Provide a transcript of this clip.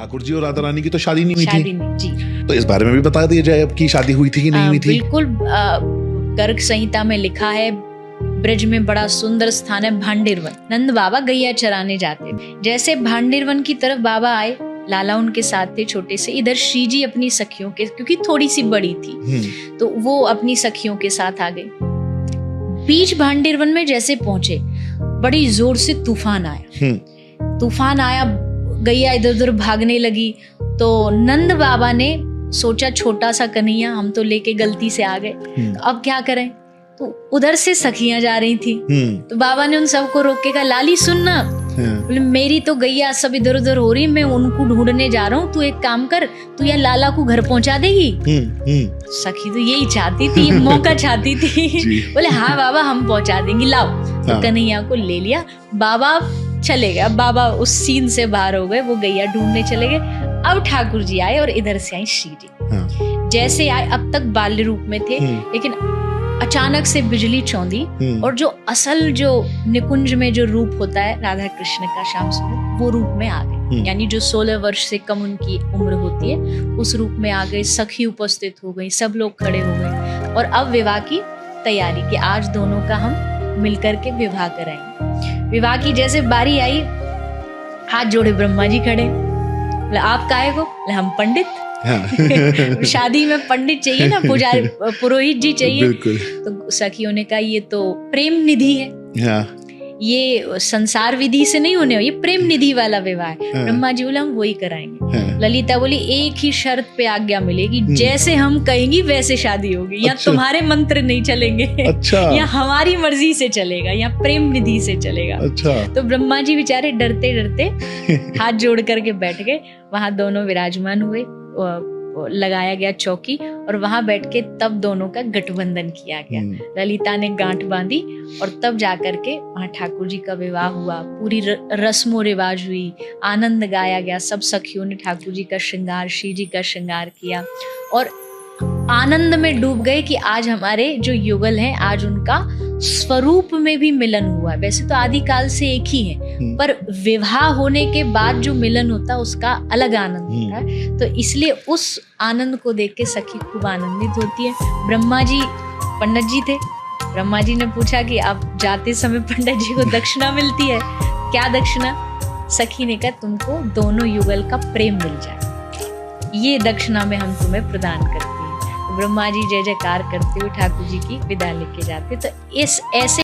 ठाकुर जी और राधा रानी की तो शादी नहीं हुई थी। शादी नहीं जी। तो इस बारे में भी बता दिया जाए अब की शादी हुई थी कि नहीं हुई थी। बिल्कुल, गर्ग संहिता में लिखा है, ब्रज में बड़ा सुंदर स्थान है भांडिरवन। नंद बाबा गैया चराने जाते थे। जैसे भांडिरवन की तरफ बाबा आए, लाला उनके साथ थे छोटे से। इधर श्री जी अपनी सखियों के, क्योंकि थोड़ी सी बड़ी थी, तो वो अपनी सखियों के साथ आ गई। बीच भांडिरवन में जैसे पहुंचे, बड़ी जोर से तूफान आया। तूफान आया, गैया इधर उधर भागने लगी। तो नंद बाबा ने सोचा, छोटा सा कन्हैया, हम तो लेके गलती से आ गए, तो अब क्या करें। तो उधर से सखियां जा रही थी, तो बाबा ने उन सबको रोक के कहा, लाली सुनना, बोले मेरी तो गैया सब इधर उधर हो रही, मैं उनको ढूंढने जा रहा हूँ, तू एक काम कर, तू या लाला को घर पहुंचा देगी। सखी तो यही चाहती थी, ये मौका चाहती थी। बोले हाँ बाबा, हम पहुंचा देंगे, लाओ। तो कन्हैया को ले लिया, बाबा चले गए। बाबा उस सीन से बाहर हो गए, वो गैया ढूंढने चले गए। अब ठाकुर जी आए और इधर से आई श्री जी। जैसे आए, अब तक बाल्य रूप में थे, लेकिन अचानक से बिजली चौंधी, और जो असल जो निकुंज में जो रूप होता है राधा कृष्ण का श्याम स्वरूप, वो रूप में आ गए। यानी जो 16 वर्ष से कम उनकी उम्र होती है, उस रूप में आ गए। सखी उपस्थित हो गई, सब लोग खड़े हो गए, और अब विवाह की तैयारी कि आज दोनों का हम मिलकर के विवाह कराएंगे। विवाह की जैसे बारी आई, हाथ जोड़े ब्रह्मा जी खड़े। आप काहे को? हम पंडित। हाँ। शादी में पंडित चाहिए ना, पुजारी पुरोहित जी चाहिए। तो सखियों ने कहा, ये तो प्रेम निधि है। हाँ। ये संसार विधि से नहीं होने, ये प्रेम निधि वाला विवाह है। हाँ। ब्रह्मा जी बोले हम वही कराएंगे। हाँ। ललिता बोली एक ही शर्त पे आज्ञा मिलेगी, जैसे हम कहेंगी वैसे शादी होगी। या तुम्हारे मंत्र नहीं चलेंगे। अच्छा। या हमारी मर्जी से चलेगा, या प्रेम निधि से चलेगा। अच्छा। तो ब्रह्मा जी बेचारे डरते डरते हाथ जोड़ करके बैठ गए। वहां दोनों विराजमान हुए, लगाया गया चौकी, और वहां बैठ के तब दोनों का गठबंधन किया गया। ललिता ने गांठ बांधी, और तब जाकर के वहां ठाकुर जी का विवाह हुआ। पूरी रस्मों रिवाज हुई, आनंद गाया गया। सब सखियों ने ठाकुर जी का श्रृंगार, श्री जी का श्रृंगार किया, और आनंद में डूब गए कि आज हमारे जो युगल हैं, आज उनका स्वरूप में भी मिलन हुआ। वैसे तो आदि काल से एक ही है, पर विवाह होने के बाद जो मिलन होता है उसका अलग आनंद होता है। तो इसलिए उस आनंद को देख के सखी खूब आनंदित होती है। ब्रह्मा जी पंडित जी थे। ब्रह्मा जी ने पूछा कि अब जाते समय पंडित जी को दक्षिणा मिलती है, क्या दक्षिणा? सखी ने कहा, तुमको दोनों युगल का प्रेम मिल जाए, ये दक्षिणा में हम तुम्हें प्रदान करते हैं। ब्रह्मा जी जय जयकार करते हुए ठाकुर जी की विदा लेके जाते। तो इस ऐसे